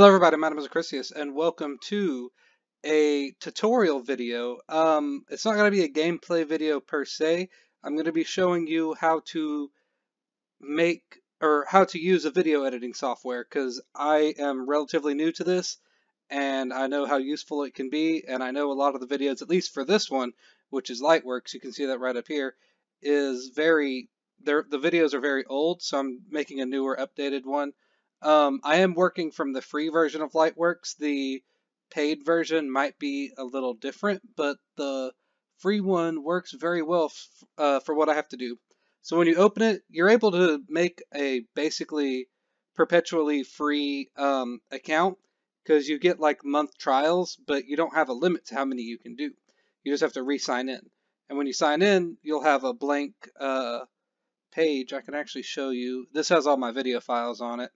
Hello everybody, my name is Acrisius and welcome to a tutorial video. It's not going to be a gameplay video per se. I'm going to be showing you how to make or how to use a video editing software because I am relatively new to this and I know how useful it can be, and I know a lot of the videos, at least for this one, which is Lightworks, you can see that right up here, is the videos are very old, so I'm making a newer updated one. I am working from the free version of Lightworks. The paid version might be a little different, but the free one works very well for what I have to do. So when you open it, you're able to make a basically perpetually free account because you get like month trials, but you don't have a limit to how many you can do. You just have to re-sign in. And when you sign in, you'll have a blank page. I can actually show you. This has all my video files on it.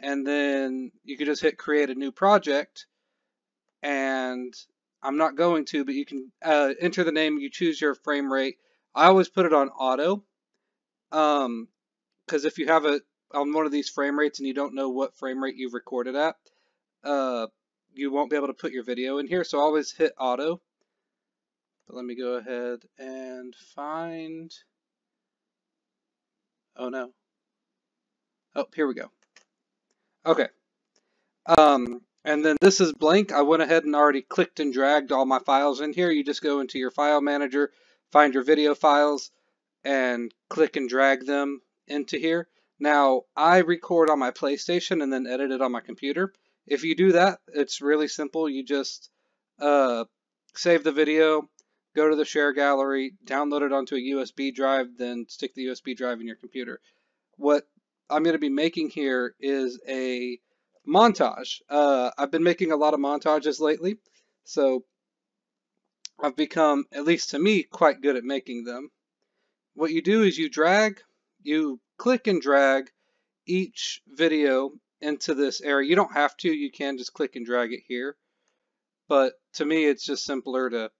And then you can just hit create a new project, and I'm not going to, but you can enter the name, you choose your frame rate. I always put it on auto, because if you have it on one of these frame rates and you don't know what frame rate you've recorded at, you won't be able to put your video in here, so always hit auto. But let me go ahead and find, oh no, oh, here we go. Okay. And then this is blank. I went ahead and already clicked and dragged all my files in here. You just go into your file manager, find your video files, and click and drag them into here. Now, I record on my PlayStation and then edit it on my computer. If you do that, it's really simple. You just save the video, go to the share gallery, download it onto a USB drive, then stick the USB drive in your computer. What I'm going to be making here is a montage. I've been making a lot of montages lately, so I've become, at least to me, quite good at making them. What you do is you click and drag each video into this area. You don't have to, you can just click and drag it here. But to me, it's just simpler to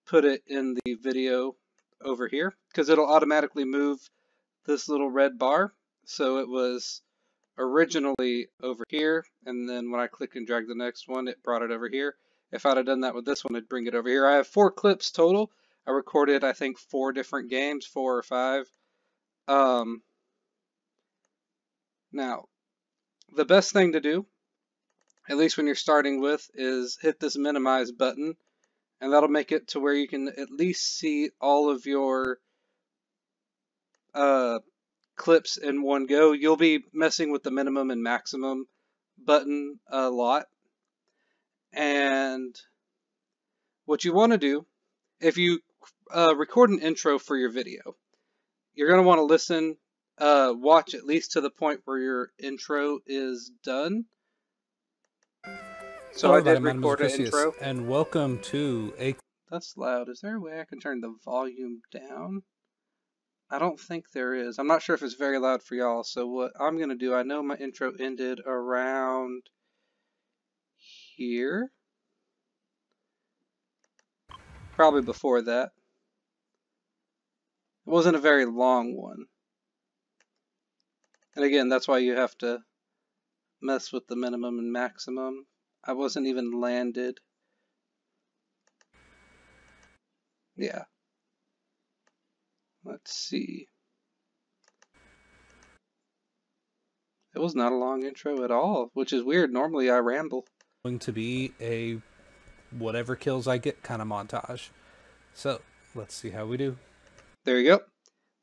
put it in the video over here because it'll automatically move this little red bar. So it was originally over here, and then when I click and drag the next one, it brought it over here. If I'd have done that with this one, it'd bring it over here. I have 4 clips total. I recorded, I think, 4 different games, 4 or 5. Now, the best thing to do, at least when you're starting with, is hit this minimize button, and that'll make it to where you can at least see all of your clips in one go. You'll be messing with the minimum and maximum button a lot. And what you want to do, if you record an intro for your video, you're going to want to listen, watch at least to the point where your intro is done. So I did record an intro. And welcome to a... That's loud. Is there a way I can turn the volume down? I don't think there is. I'm not sure if it's very loud for y'all. So what I'm going to do, I know my intro ended around here. Probably before that. It wasn't a very long one. And again, that's why you have to mess with the minimum and maximum. I wasn't even landed. Yeah. Let's see. It was not a long intro at all, which is weird. Normally I ramble. Going to be a whatever kills I get kind of montage. So let's see how we do. There you go.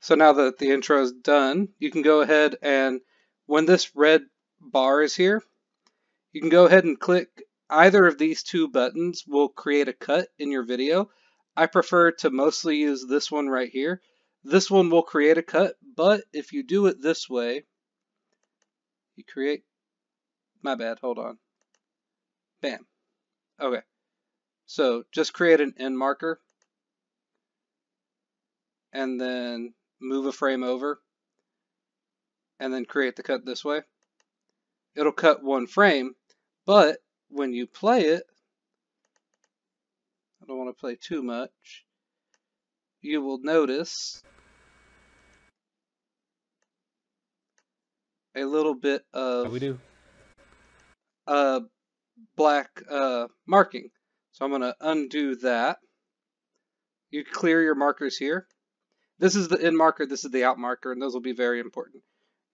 So now that the intro is done, you can go ahead and when this red bar is here, you can go ahead and click either of these 2 buttons will create a cut in your video. I prefer to mostly use this one right here. This one will create a cut, but if you do it this way, you create, my bad, hold on. Bam. Okay. So just create an end marker and then move a frame over and then create the cut this way. It'll cut 1 frame, but when you play it, I don't want to play too much, you will notice a little bit of black marking. So I'm going to undo that. You clear your markers here. This is the in marker, this is the out marker, and those will be very important.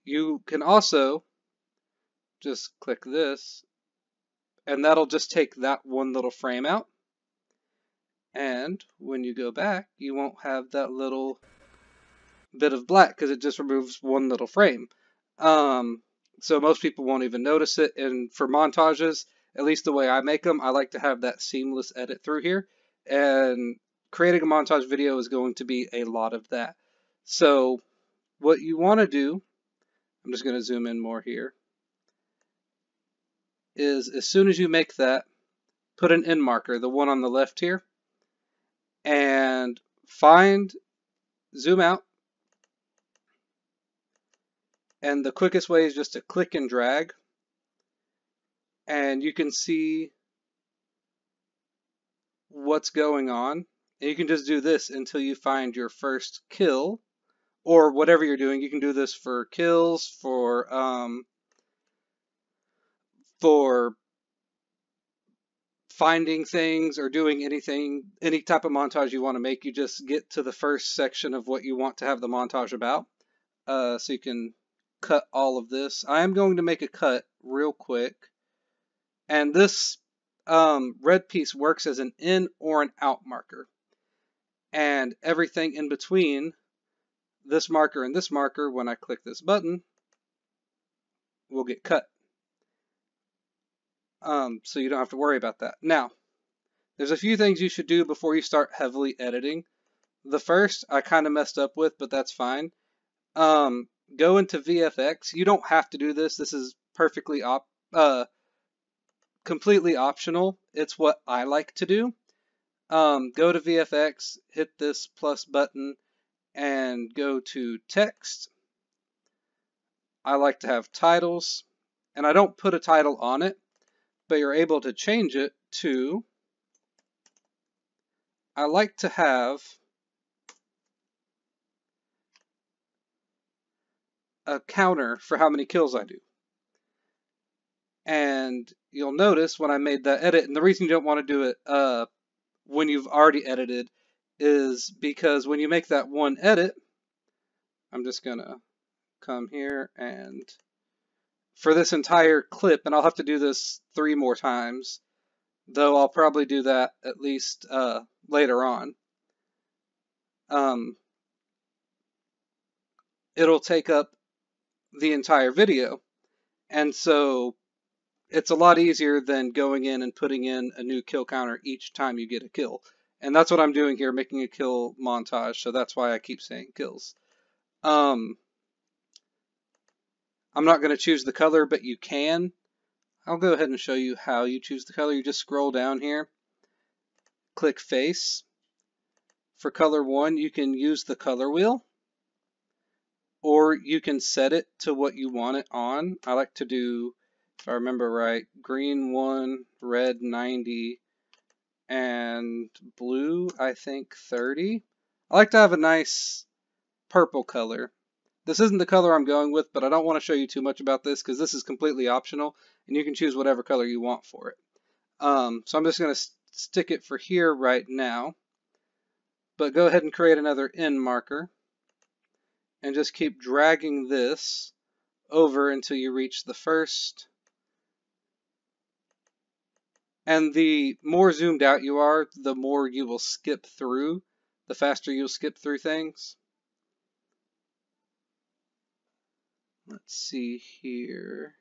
You can also just click this, and that'll just take that one little frame out. And when you go back, you won't have that little bit of black because it just removes one little frame. So most people won't even notice it. And for montages, at least the way I make them, I like to have that seamless edit through here. And creating a montage video is going to be a lot of that. So what you want to do, I'm just going to zoom in more here, is as soon as you make that, put an end marker, the one on the left here, and zoom out. And the quickest way is just to click and drag. And you can see what's going on. And you can just do this until you find your first kill, or whatever you're doing. You can do this for kills, for finding things, or doing anything, any type of montage you want to make. You just get to the first section of what you want to have the montage about. So you can cut all of this. I am going to make a cut real quick. And this red piece works as an in or an out marker. And everything in between this marker and this marker, when I click this button, will get cut. So you don't have to worry about that. Now, there's a few things you should do before you start heavily editing. The first, I kind of messed up with, but that's fine. Go into VFX. You don't have to do this. This is perfectly completely optional. It's what I like to do. Go to VFX, hit this plus button, and go to text. I like to have titles, and I don't put a title on it, but you're able to change it to, I like to have a counter for how many kills I do. And you'll notice when I made that edit, and the reason you don't want to do it when you've already edited is because when you make that one edit, I'm just gonna come here, and for this entire clip, and I'll have to do this 3 more times, though I'll probably do that at least later on. It'll take up the entire video, and so it's a lot easier than going in and putting in a new kill counter each time you get a kill. And that's what I'm doing here, making a kill montage, so that's why I keep saying kills. I'm not going to choose the color, but you can. I'll go ahead and show you how you choose the color. You just scroll down here, click face. For color 1, you can use the color wheel, or you can set it to what you want it on. I like to do, if I remember right, green 1, red 90, and blue, I think 30. I like to have a nice purple color. This isn't the color I'm going with, but I don't want to show you too much about this because this is completely optional, and you can choose whatever color you want for it. So I'm just going to stick it for here right now, but go ahead and create another end marker, and just keep dragging this over until you reach the first. And the more zoomed out you are, the more you will skip through, the faster you'll skip through things. Let's see here.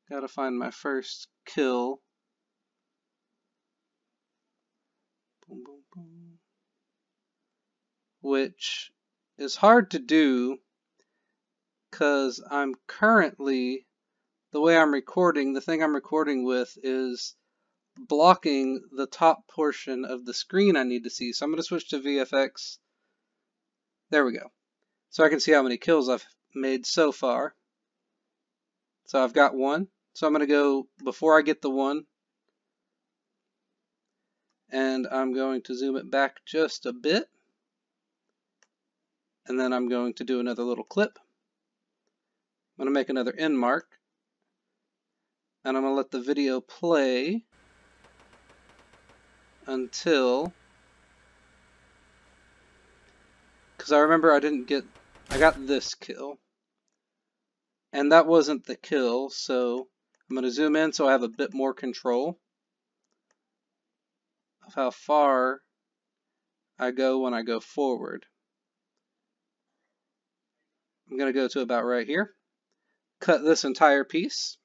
Gotta find my first kill. Boom, boom, boom. Which is hard to do because I'm currently, the way I'm recording, the thing I'm recording with is blocking the top portion of the screen I need to see. So I'm going to switch to VFX. There we go. So I can see how many kills I've made so far. So I've got 1. So I'm going to go, before I get the 1, and I'm going to zoom it back just a bit. And then I'm going to do another little clip. going to make another end mark, and I'm going to let the video play until, because I remember I got this kill, and that wasn't the kill, so I'm going to zoom in so I have a bit more control of how far I go when I go forward. I'm going to go to about right here, cut this entire piece,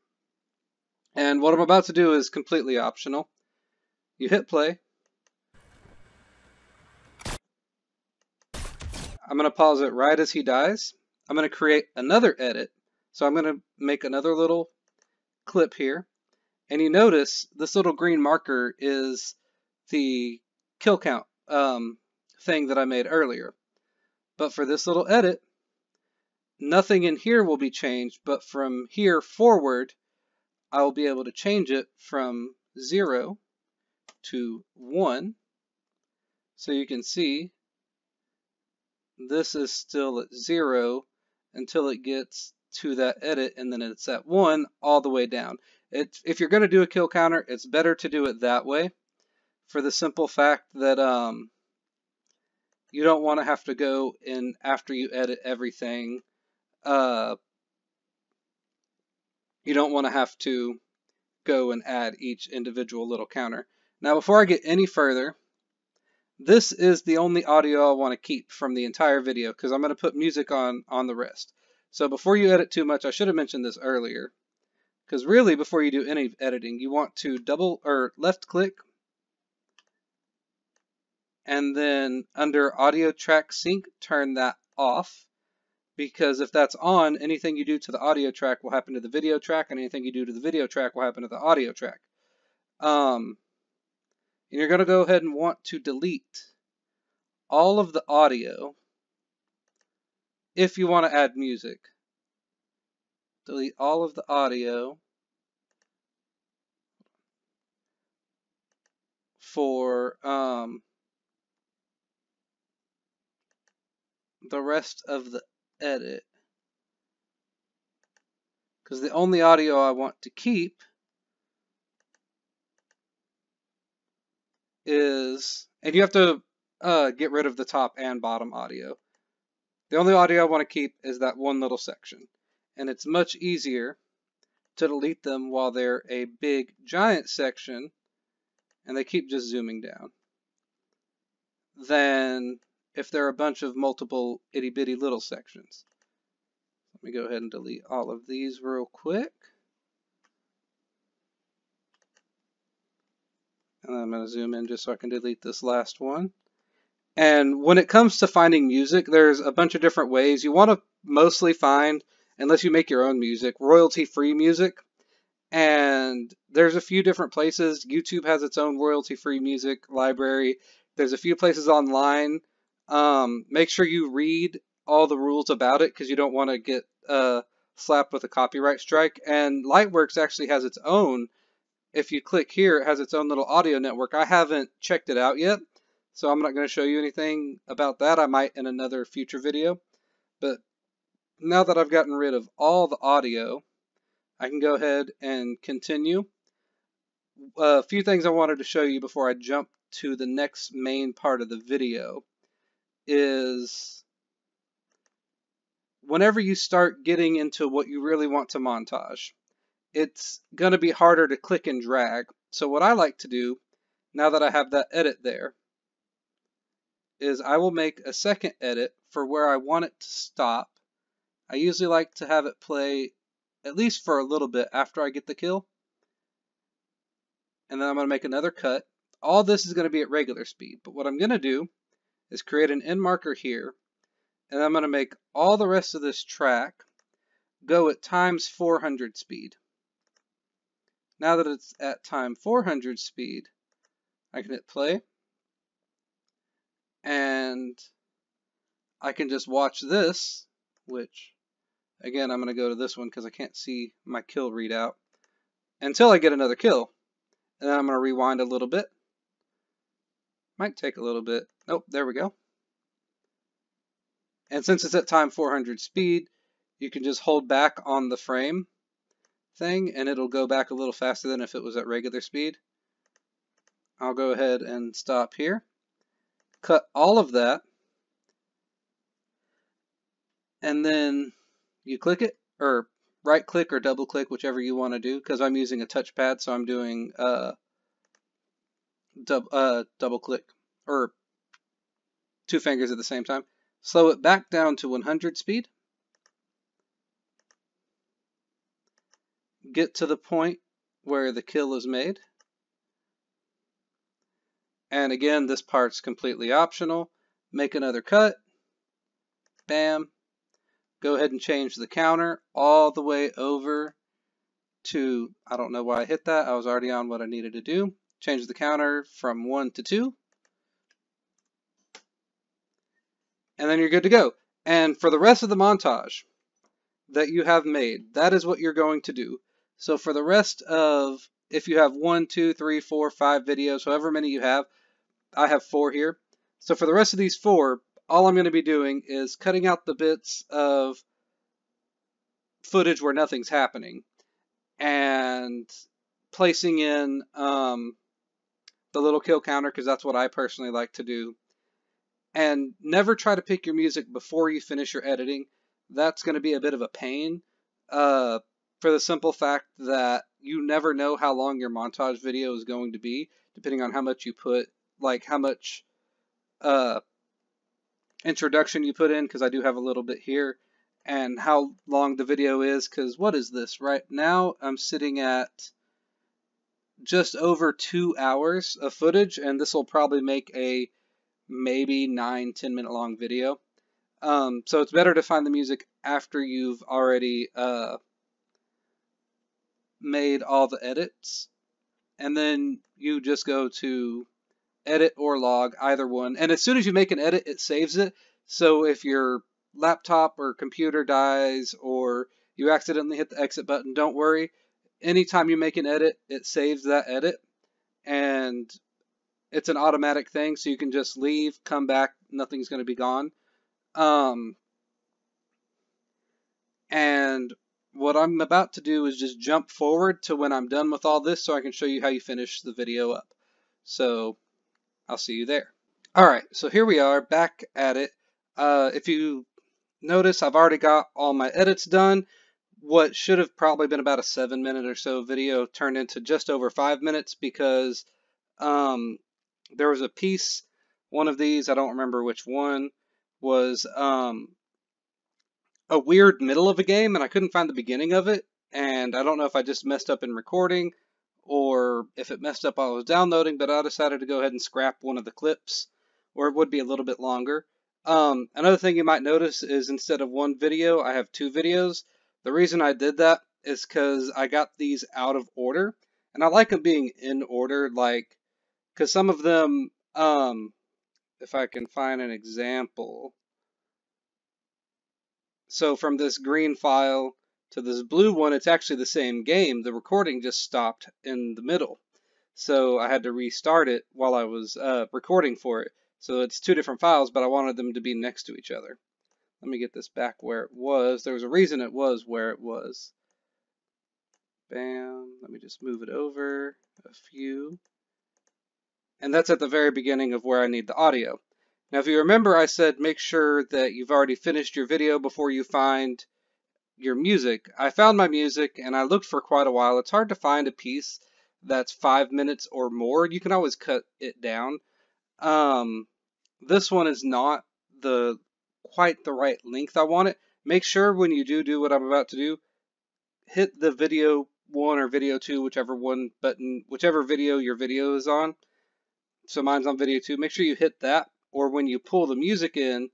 and what I'm about to do is completely optional. You hit play. I'm going to pause it right as he dies. I'm going to create another edit. So I'm going to make another little clip here. And you notice this little green marker is the kill count thing that I made earlier. But for this little edit, nothing in here will be changed, but from here forward, I will be able to change it from 0 to 1. So you can see this is still at 0 until it gets to that edit, and then it's at 1 all the way down. If you're going to do a kill counter, it's better to do it that way, for the simple fact that you don't want to have to go in after you edit everything. You don't want to have to go and add each individual little counter. Now, before I get any further, this is the only audio I want to keep from the entire video, because I'm going to put music on the rest. So before you edit too much, I should have mentioned this earlier, because really before you do any editing, you want to left click, and then under audio track sync, turn that off, because if that's on, anything you do to the audio track will happen to the video track, and anything you do to the video track will happen to the audio track. And you're going to go ahead and want to delete all of the audio if you want to add music. Delete all of the audio for the rest of the edit, because the only audio I want to keep is, and you have to get rid of the top and bottom audio. The only audio I want to keep is that one little section, and it's much easier to delete them while they're a big giant section and they keep just zooming down than if they're a bunch of multiple itty bitty little sections. Let me go ahead and delete all of these real quick. And I'm going to zoom in just so I can delete this last one. And when it comes to finding music, there's a bunch of different ways. You want to mostly find, unless you make your own music, royalty-free music. And there's a few different places. YouTube has its own royalty-free music library. There's a few places online. Make sure you read all the rules about it, because you don't want to get slapped with a copyright strike. And Lightworks actually has its own. If you click here, it has its own little audio network. I haven't checked it out yet, so I'm not going to show you anything about that. I might in another future video. But now that I've gotten rid of all the audio, I can go ahead and continue. A few things I wanted to show you before I jump to the next main part of the video is whenever you start getting into what you really want to montage, it's going to be harder to click and drag. So what I like to do, now that I have that edit there, is I will make a second edit for where I want it to stop. I usually like to have it play at least for a little bit after I get the kill. And then I'm going to make another cut. All this is going to be at regular speed, but what I'm going to do is create an end marker here, and I'm going to make all the rest of this track go at times 400 speed. Now that it's at time 400 speed, I can hit play, and I can just watch this, which, again, I'm going to go to this one because I can't see my kill readout, until I get another kill. And then I'm going to rewind a little bit. Might take a little bit. Nope, there we go. And since it's at time 400 speed, you can just hold back on the frame thing and it'll go back a little faster than if it was at regular speed. I'll go ahead and stop here, cut all of that, and then you click it, or right click or double click, whichever you want to do, because I'm using a touchpad, so I'm doing double click, or 2 fingers at the same time. Slow it back down to 100 speed. Get to the point where the kill is made. And again, this part's completely optional. Make another cut. Bam. Go ahead and change the counter all the way over to, I don't know why I hit that. I was already on what I needed to do. Change the counter from 1 to 2. And then you're good to go. And for the rest of the montage that you have made, that is what you're going to do. So for the rest of, if you have 1, 2, 3, 4, 5 videos, however many you have, I have 4 here. So for the rest of these 4, all I'm going to be doing is cutting out the bits of footage where nothing's happening and placing in the little kill counter, because that's what I personally like to do. And never try to pick your music before you finish your editing. That's going to be a bit of a pain, for the simple fact that you never know how long your montage video is going to be, depending on how much you put, like how much introduction you put in, because I do have a little bit here, and how long the video is, because what is this? Right now I'm sitting at just over 2 hours of footage, and this will probably make a maybe 9-10 minute long video. So it's better to find the music after you've already made all the edits, and then you just go to edit or log, either one. And as soon as you make an edit, it saves it. So if your laptop or computer dies or you accidentally hit the exit button, don't worry. Anytime you make an edit, it saves that edit, and it's an automatic thing, so you can just leave, come back, nothing's going to be gone. And what I'm about to do is just jump forward to when I'm done with all this so I can show you how you finish the video up. So I'll see you there. Alright, so here we are back at it. If you notice, I've already got all my edits done. What should have probably been about a 7-minute or so video turned into just over 5 minutes because there was a piece, one of these, I don't remember which one, was a weird middle of a game, and I couldn't find the beginning of it, and I don't know if I just messed up in recording or if it messed up while I was downloading, but I decided to go ahead and scrap one of the clips, or it would be a little bit longer. Another thing you might notice is instead of one video, I have 2 videos. The reason I did that is because I got these out of order, and I like them being in order, like, because some of them, if I can find an example. So from this green file to this blue one, it's actually the same game. The recording just stopped in the middle. So I had to restart it while I was recording for it. So it's 2 different files, but I wanted them to be next to each other. Let me get this back where it was. There was a reason it was where it was. Bam. Let me just move it over a few. And that's at the very beginning of where I need the audio. Now, if you remember, I said make sure that you've already finished your video before you find your music. I found my music, and I looked for quite a while. It's hard to find a piece that's 5 minutes or more. You can always cut it down. This one is not quite the right length I want it. Make sure when you do what I'm about to do, hit the video 1 or video 2, whichever one button, whichever video your video is on. So mine's on video 2. Make sure you hit that, or when you pull the music in,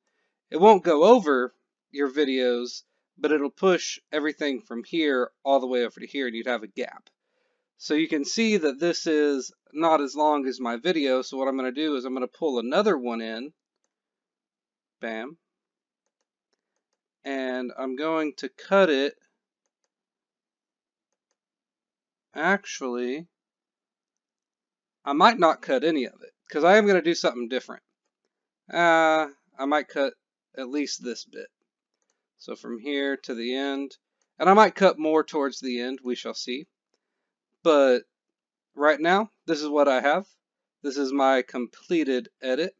it won't go over your videos, but it'll push everything from here all the way over to here, and you'd have a gap. So you can see that this is not as long as my video, so what I'm going to do is I'm going to pull another one in. Bam. And I'm going to cut it. Actually, I might not cut any of it, because I am going to do something different. I might cut at least this bit. So from here to the end, and I might cut more towards the end, we shall see. But right now, this is what I have. This is my completed edit.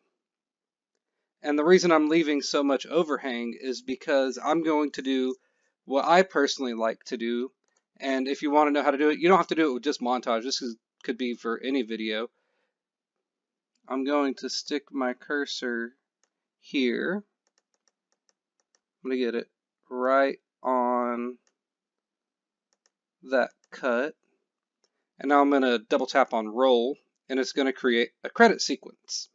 And the reason I'm leaving so much overhang is because I'm going to do what I personally like to do. And if you want to know how to do it, you don't have to do it with just montage. This could be for any video. I'm going to stick my cursor here. I'm going to get it right on that cut. And now I'm going to double tap on roll, and it's going to create a credit sequence.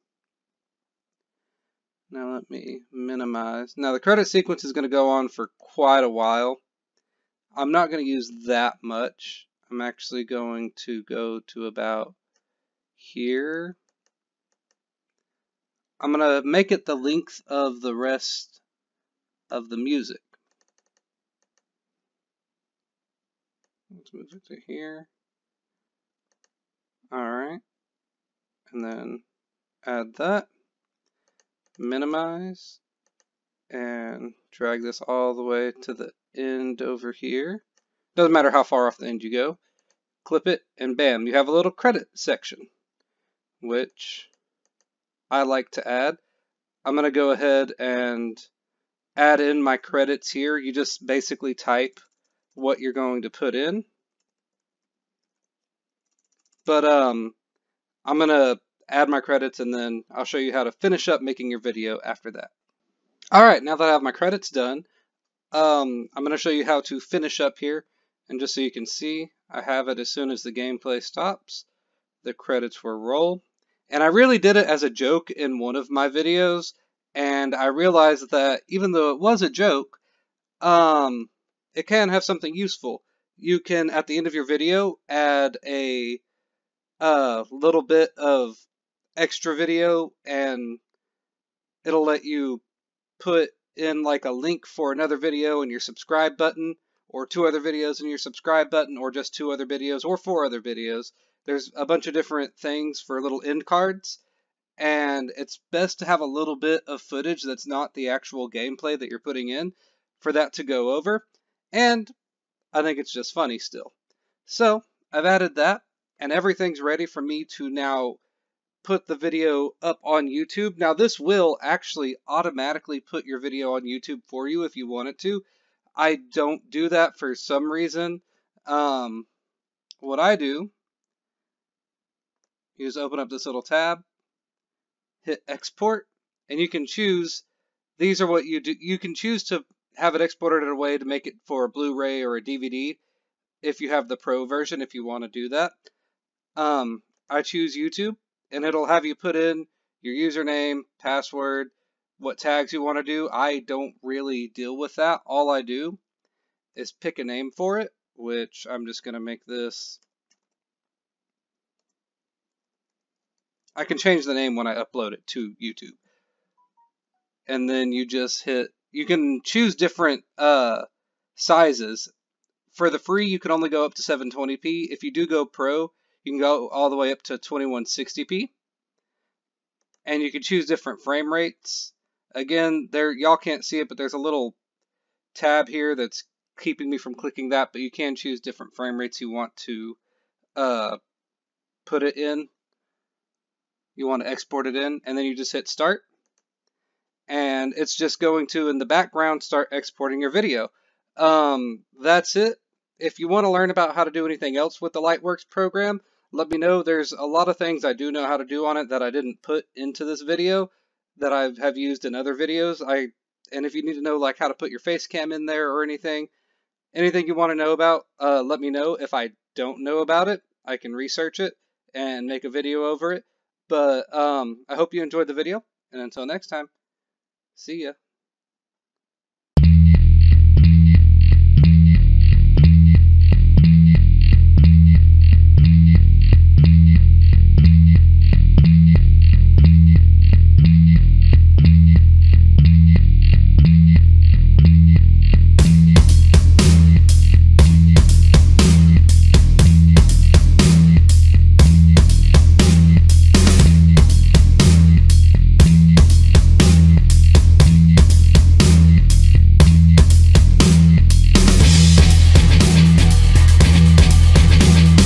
Now let me minimize. Now the credit sequence is going to go on for quite a while. I'm not going to use that much. I'm actually going to go to about here. I'm going to make it the length of the rest of the music. Let's move it to here. Alright. And then add that. Minimize. And drag this all the way to the end over here. Doesn't matter how far off the end you go. Clip it, and bam, you have a little credit section, which I like to add. I'm going to go ahead and add in my credits here. You just basically type what you're going to put in. But I'm going to add my credits, and then I'll show you how to finish up making your video after that. Alright, now that I have my credits done, I'm going to show you how to finish up here. And just so you can see, I have it as soon as the gameplay stops. The credits will roll. And I really did it as a joke in one of my videos. And I realized that even though it was a joke, it can have something useful. You can, at the end of your video, add a little bit of extra video, and it'll let you put in like a link for another video in your subscribe button, or 2 other videos in your subscribe button, or just 2 other videos, or 4 other videos. There's a bunch of different things for little end cards, and it's best to have a little bit of footage that's not the actual gameplay that you're putting in for that to go over, and I think it's just funny still. So I've added that, and everything's ready for me to now put the video up on YouTube. Now this will actually automatically put your video on YouTube for you if you want it to. I don't do that for some reason. What I do is open up this little tab, hit export, and you can choose, these are what you do. You can choose to have it exported in a way to make it for a Blu-ray or a DVD if you have the Pro version, if you want to do that. I choose YouTube, and it'll have you put in your username, password, what tags you want to do. I don't really deal with that. All I do is pick a name for it, which I'm just going to make this. I can change the name when I upload it to YouTube. And then you just hit, you can choose different sizes. For the free, you can only go up to 720p. If you do go Pro, you can go all the way up to 2160p. And you can choose different frame rates. Again, there, y'all can't see it, but there's a little tab here that's keeping me from clicking that, but you can choose different frame rates you want to put it in. You want to export it in, and then you just hit start. And it's just going to, in the background, start exporting your video. That's it. If you want to learn about how to do anything else with the Lightworks program, let me know. There's a lot of things I do know how to do on it that I didn't put into this video that I have used in other videos. And if you need to know like how to put your face cam in there or anything you want to know about, let me know. If I don't know about it, I can research it and make a video over it. But I hope you enjoyed the video, and until next time, see ya.